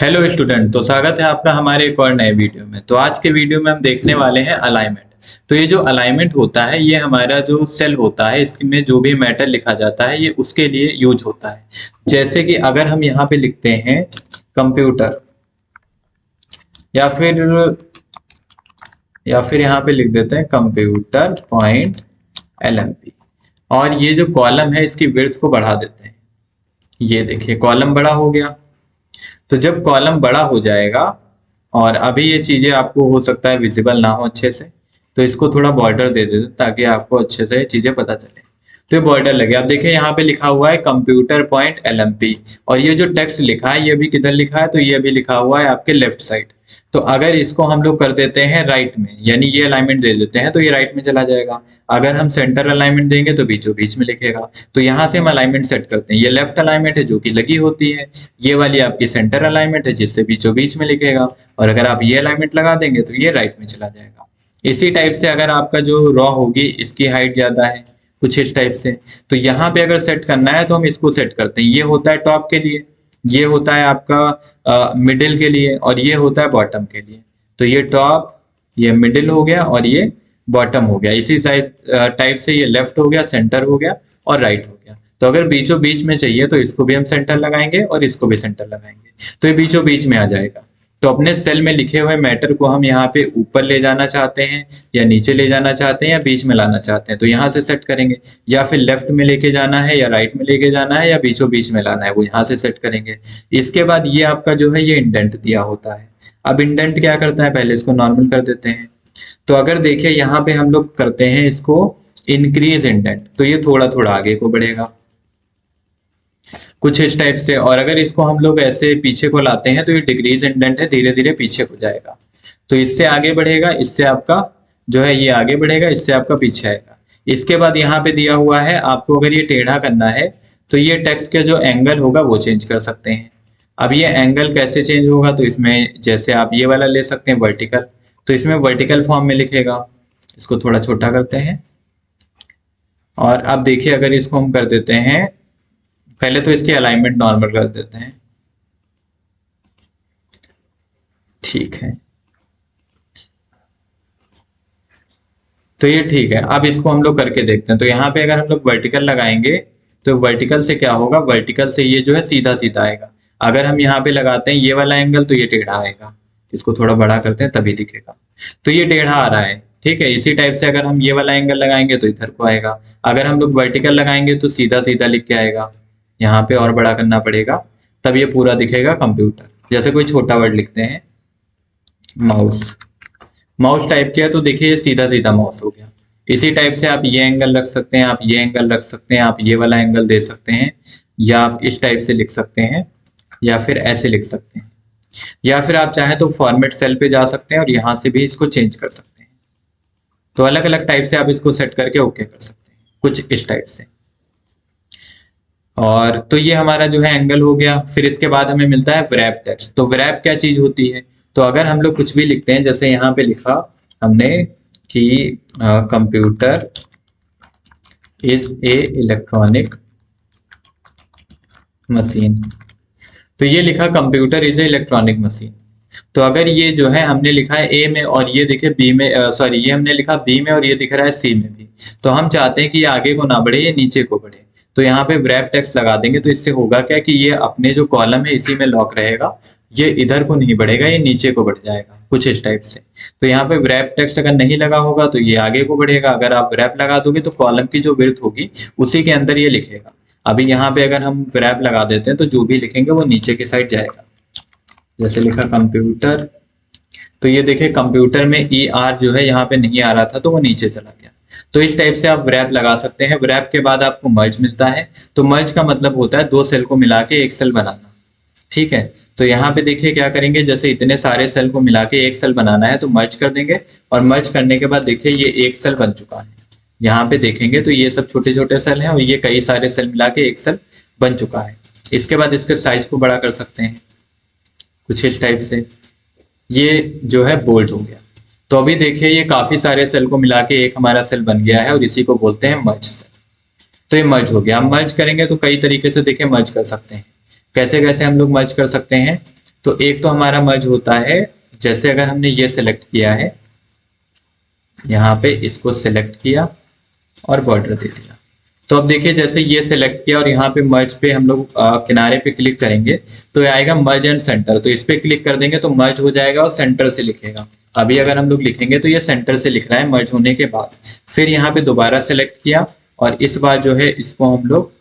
Hello student. तो स्वागत है आपका हमारे एक और नए वीडियो में। तो आज के वीडियो में हम देखने वाले हैं अलाइनमेंट। तो ये जो अलाइनमेंट होता है ये हमारा जो सेल होता है इसमें जो भी मैटर लिखा जाता है ये उसके लिए यूज होता है। जैसे कि अगर हम यहाँ पे लिखते हैं कंप्यूटर या फिर यहाँ पे लिख देते हैं कंप्यूटर पॉइंट LMP और ये जो कॉलम है इसकी विड्थ को बढ़ा देते हैं। ये देखिए कॉलम बड़ा हो गया। तो जब कॉलम बड़ा हो जाएगा और अभी ये चीजें आपको हो सकता है विजिबल ना हो अच्छे से, तो इसको थोड़ा बॉर्डर दे देते ताकि आपको अच्छे से चीजें पता चले। तो ये बॉर्डर लगे। आप देखिए यहाँ पे लिखा हुआ है कंप्यूटर पॉइंट LMP और ये जो टेक्स्ट लिखा है ये भी किधर लिखा है, तो ये भी लिखा हुआ है आपके लेफ्ट साइड। तो अगर इसको हम लोग कर देते हैं राइट में, यानी ये अलाइनमेंट दे देते हैं तो ये राइट में चला जाएगा। अगर हम सेंटर अलाइनमेंट देंगे तो बीचों बीच में लिखेगा। तो यहाँ से हम अलाइनमेंट सेट करते हैं। ये लेफ्ट अलाइनमेंट है जो कि लगी होती है, ये वाली आपकी सेंटर अलाइनमेंट है जिससे बीचों बीच में लिखेगा, और अगर आप ये अलाइनमेंट लगा देंगे तो ये राइट में चला जाएगा। इसी टाइप से अगर आपका जो रॉ होगी इसकी हाइट ज्यादा है कुछ इस टाइप से, तो यहाँ पे अगर सेट करना है तो हम इसको सेट करते हैं। ये होता है टॉप के लिए, ये होता है आपका मिडिल के लिए, और ये होता है बॉटम के लिए। तो ये टॉप, ये मिडिल हो गया और ये बॉटम हो गया। इसी टाइप से ये लेफ्ट हो गया, सेंटर हो गया और राइट हो गया। तो अगर बीचों बीच में चाहिए तो इसको भी हम सेंटर लगाएंगे और इसको भी सेंटर लगाएंगे, तो ये बीचों बीच में आ जाएगा। तो अपने सेल में लिखे हुए मैटर को हम यहाँ पे ऊपर ले जाना चाहते हैं या नीचे ले जाना चाहते हैं या बीच में लाना चाहते हैं, तो यहाँ से सेट करेंगे। या फिर लेफ्ट में लेके जाना है या राइट में लेके जाना है या बीचों बीच में लाना है, वो यहाँ से सेट करेंगे। इसके बाद ये आपका जो है ये इंडेंट दिया होता है। अब इंडेंट क्या करता है, पहले इसको नॉर्मल कर देते हैं। तो अगर देखिए यहाँ पे हम लोग करते हैं इसको इंक्रीज इंडेंट, तो ये थोड़ा थोड़ा आगे को बढ़ेगा कुछ इस टाइप से। और अगर इसको हम लोग ऐसे पीछे को लाते हैं तो ये डिक्रीज इंडेंट है, धीरे धीरे पीछे को जाएगा। तो इससे आगे बढ़ेगा, इससे आपका जो है ये आगे बढ़ेगा, इससे आपका पीछे आएगा। इसके बाद यहाँ पे दिया हुआ है आपको अगर ये टेढ़ा करना है तो ये टेक्स्ट का जो एंगल होगा वो चेंज कर सकते हैं। अब ये एंगल कैसे चेंज होगा, तो इसमें जैसे आप ये वाला ले सकते हैं वर्टिकल, तो इसमें वर्टिकल फॉर्म में लिखेगा। इसको थोड़ा छोटा करते हैं और अब देखिए अगर इसको हम कर देते हैं, पहले तो इसकी अलाइनमेंट नॉर्मल कर देते हैं, ठीक है। तो ये ठीक है। अब इसको हम लोग करके देखते हैं। तो यहाँ पे अगर हम लोग वर्टिकल लगाएंगे तो वर्टिकल से क्या होगा, वर्टिकल से ये जो है सीधा सीधा आएगा। अगर हम यहाँ पे लगाते हैं ये वाला एंगल तो ये टेढ़ा आएगा। इसको थोड़ा बड़ा करते हैं तभी दिखेगा। तो ये टेढ़ा आ रहा है, ठीक है। इसी टाइप से अगर हम ये वाला एंगल लगाएंगे तो इधर को आएगा। अगर हम लोग वर्टिकल लगाएंगे तो सीधा सीधा लिख के आएगा, यहाँ पे और बड़ा करना पड़ेगा तब ये पूरा दिखेगा कंप्यूटर। जैसे कोई छोटा वर्ड लिखते हैं माउस, माउस टाइप किया तो देखिए ये सीधा सीधा माउस हो गया। इसी टाइप से आप ये एंगल रख सकते हैं, आप ये एंगल रख सकते हैं, आप ये वाला एंगल दे सकते हैं, या आप इस टाइप से लिख सकते हैं, या फिर ऐसे लिख सकते हैं, या फिर आप चाहें तो फॉर्मेट सेल पे जा सकते हैं और यहाँ से भी इसको चेंज कर सकते हैं। तो अलग अलग टाइप से आप इसको सेट करके ओके कर सकते हैं कुछ इस टाइप से। और तो ये हमारा जो है एंगल हो गया। फिर इसके बाद हमें मिलता है व्रैप टेक्स्ट। तो व्रैप क्या चीज होती है, तो अगर हम लोग कुछ भी लिखते हैं, जैसे यहाँ पे लिखा हमने कि computer is a electronic machine, तो ये लिखा computer is a electronic machine. तो अगर ये जो है हमने लिखा है ए में और ये दिखे बी में, सॉरी ये हमने लिखा बी में और ये दिख रहा है सी में भी, तो हम चाहते हैं कि ये आगे को ना बढ़े, ये नीचे को बढ़े। तो यहाँ पे व्रैप टेक्स्ट लगा देंगे। तो इससे होगा क्या कि ये अपने जो कॉलम है इसी में लॉक रहेगा, ये इधर को नहीं बढ़ेगा, ये नीचे को बढ़ जाएगा कुछ इस टाइप से। तो यहाँ पे व्रैप टेक्स्ट अगर नहीं लगा होगा तो ये आगे को बढ़ेगा। अगर आप व्रैप लगा दोगे तो कॉलम की जो विड्थ होगी उसी के अंदर ये लिखेगा। अभी यहाँ पे अगर हम व्रैप लगा देते हैं तो जो भी लिखेंगे वो नीचे की साइड जाएगा। जैसे लिखा कंप्यूटर, तो ये देखिए कंप्यूटर में ER जो है यहाँ पे नहीं आ रहा था तो वो नीचे चला गया। तो इस टाइप से आप व्रैप लगा सकते हैं। व्रैप के बाद आपको मर्ज मिलता है। तो मर्ज का मतलब होता है दो सेल को मिला के एक सेल बनाना, ठीक है। तो यहाँ पे देखिए क्या करेंगे, जैसे इतने सारे सेल को मिला के एक सेल बनाना है तो मर्ज कर देंगे, और मर्ज करने के बाद देखिए ये एक सेल बन चुका है। यहाँ पे देखेंगे तो ये सब छोटे छोटे सेल हैं और ये कई सारे सेल मिला के एक सेल बन चुका है। इसके बाद इसके साइज को बड़ा कर सकते हैं कुछ इस टाइप से। ये जो है बोल्ड हो गया। तो अभी देखिए ये काफी सारे सेल को मिला के एक हमारा सेल बन गया है और इसी को बोलते हैं मर्ज सेल। तो ये मर्ज हो गया। हम मर्ज करेंगे तो कई तरीके से देखिए मर्ज कर सकते हैं। कैसे कैसे हम लोग मर्ज कर सकते हैं, तो एक तो हमारा मर्ज होता है, जैसे अगर हमने ये सिलेक्ट किया है, यहाँ पे इसको सिलेक्ट किया और बॉर्डर दे दिया, तो अब देखिए जैसे ये सिलेक्ट किया और यहाँ पे मर्ज पे हम लोग किनारे पे क्लिक करेंगे तो ये आएगा मर्ज एंड सेंटर, तो इस पे क्लिक कर देंगे तो मर्ज हो जाएगा और सेंटर से लिखेगा। अभी अगर हम लोग लिखेंगे तो ये सेंटर से लिख रहा है मर्ज होने के बाद। फिर यहाँ पे दोबारा सिलेक्ट किया और इस बार जो है इसको हम लोग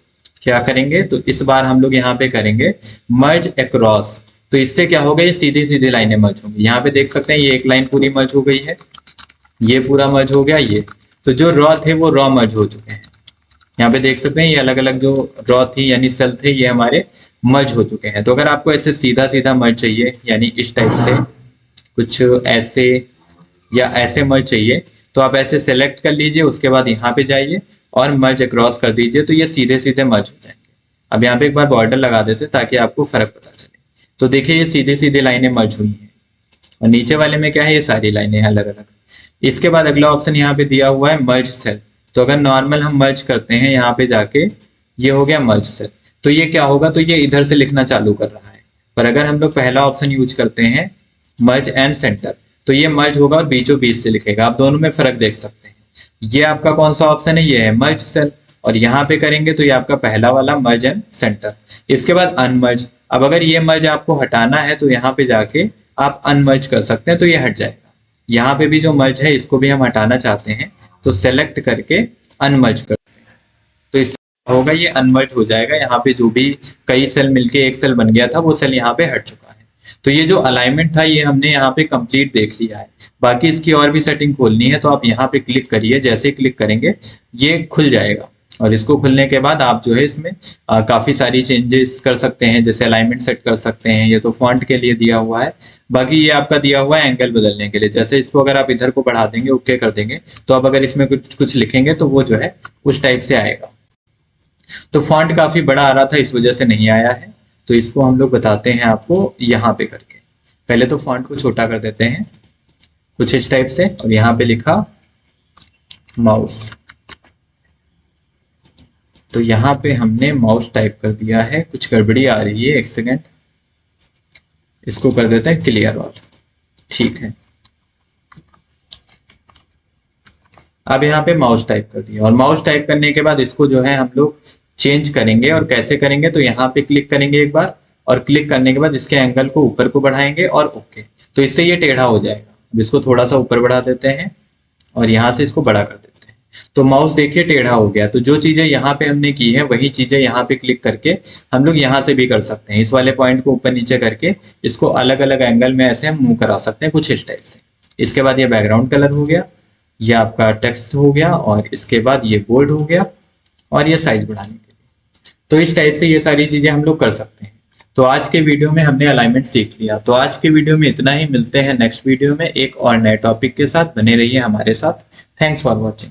क्या करेंगे, तो इस बार हम लोग यहाँ पे करेंगे मर्ज अक्रॉस। तो इससे क्या होगा, ये सीधी सीधी लाइनें मर्ज होंगी। यहाँ पे देख सकते हैं ये एक लाइन पूरी मर्ज हो गई है, ये पूरा मर्ज हो गया, ये तो जो रॉ थे वो रॉ मर्ज हो चुके हैं। यहाँ पे देख सकते हैं ये अलग अलग जो रॉ थी यानी सेल थे ये हमारे मर्ज हो चुके हैं। तो अगर आपको ऐसे सीधा सीधा मर्ज चाहिए यानी इस टाइप से कुछ ऐसे या ऐसे मर्ज चाहिए तो आप ऐसे सेलेक्ट कर लीजिए, उसके बाद यहाँ पे जाइए और मर्ज अक्रॉस कर दीजिए, तो ये सीधे सीधे मर्ज हो जाएंगे। अब यहाँ पे एक बार बॉर्डर लगा देते ताकि आपको फर्क पता चले। तो देखिए ये सीधे सीधे लाइनें मर्ज हुई हैं और नीचे वाले में क्या है, ये सारी लाइनें अलग अलग। इसके बाद अगला ऑप्शन यहाँ पे दिया हुआ है मर्ज सेल। तो अगर नॉर्मल हम मर्ज करते हैं यहाँ पे जाके, ये हो गया मर्ज सेल, तो ये क्या होगा, तो ये इधर से लिखना चालू कर रहा है। पर अगर हम लोग पहला ऑप्शन यूज करते हैं मर्ज एंड सेंटर, तो ये मर्ज होगा और बीचों बीच से लिखेगा। आप दोनों में फर्क देख सकते हैं। ये आपका कौन सा ऑप्शन है, ये है मर्ज सेल, और यहाँ पे करेंगे तो ये आपका पहला वाला मर्ज एंड सेंटर। इसके बाद अनमर्ज। अब अगर ये मर्ज आपको हटाना है तो यहाँ पे जाके आप अनमर्ज कर सकते हैं, तो ये हट जाएगा। यहाँ पे भी जो मर्ज है इसको भी हम हटाना चाहते हैं तो सेलेक्ट करके अनमर्ज करते हैं, तो इससे होगा ये अनमर्ज हो जाएगा। यहाँ पे जो भी कई सेल मिलके एक सेल बन गया था वो सेल यहाँ पे हट चुका है। तो ये जो अलाइनमेंट था ये हमने यहाँ पे कंप्लीट देख लिया है। बाकी इसकी और भी सेटिंग खोलनी है तो आप यहाँ पे क्लिक करिए, जैसे ही क्लिक करेंगे ये खुल जाएगा और इसको खुलने के बाद आप जो है इसमें काफी सारी चेंजेस कर सकते हैं, जैसे अलाइनमेंट सेट कर सकते हैं। ये तो फॉन्ट के लिए दिया हुआ है, बाकी ये आपका दिया हुआ है एंगल बदलने के लिए। जैसे इसको अगर आप इधर को बढ़ा देंगे, ओके कर देंगे, तो आप अगर इसमें कुछ कुछ लिखेंगे तो वो जो है उस टाइप से आएगा। तो फॉन्ट काफी बड़ा आ रहा था इस वजह से नहीं आया है, तो इसको हम लोग बताते हैं आपको यहाँ पे करके। पहले तो फॉन्ट को छोटा कर देते हैं कुछ इस टाइप से और यहाँ पे लिखा माउस, तो यहाँ पे हमने माउस टाइप कर दिया है। कुछ गड़बड़ी आ रही है, एक सेकेंड, इसको कर देते हैं क्लियर ऑल, ठीक है। अब यहाँ पे माउस टाइप कर दिया और माउस टाइप करने के बाद इसको जो है हम लोग चेंज करेंगे। और कैसे करेंगे, तो यहाँ पे क्लिक करेंगे एक बार और क्लिक करने के बाद इसके एंगल को ऊपर को बढ़ाएंगे और ओके, तो इससे ये टेढ़ा हो जाएगा। अब इसको थोड़ा सा ऊपर बढ़ा देते हैं और यहाँ से इसको बड़ा कर देते हैं, तो माउस देखिए टेढ़ा हो गया। तो जो चीजें यहाँ पे हमने की है वही चीजें यहाँ पे क्लिक करके हम लोग यहाँ से भी कर सकते हैं। इस वाले पॉइंट को ऊपर नीचे करके इसको अलग अलग एंगल में ऐसे हम मूव करा सकते हैं कुछ इस टाइप से। इसके बाद ये बैकग्राउंड कलर हो गया, ये आपका टेक्स्ट हो गया और इसके बाद ये बोल्ड हो गया और ये साइज बढ़ाने के लिए। तो इस टाइप से ये सारी चीजें हम लोग कर सकते हैं। तो आज के वीडियो में हमने अलाइनमेंट सीख लिया। तो आज के वीडियो में इतना ही, मिलते हैं नेक्स्ट वीडियो में एक और नए टॉपिक के साथ। बने रहिए हमारे साथ। Thanks for watching.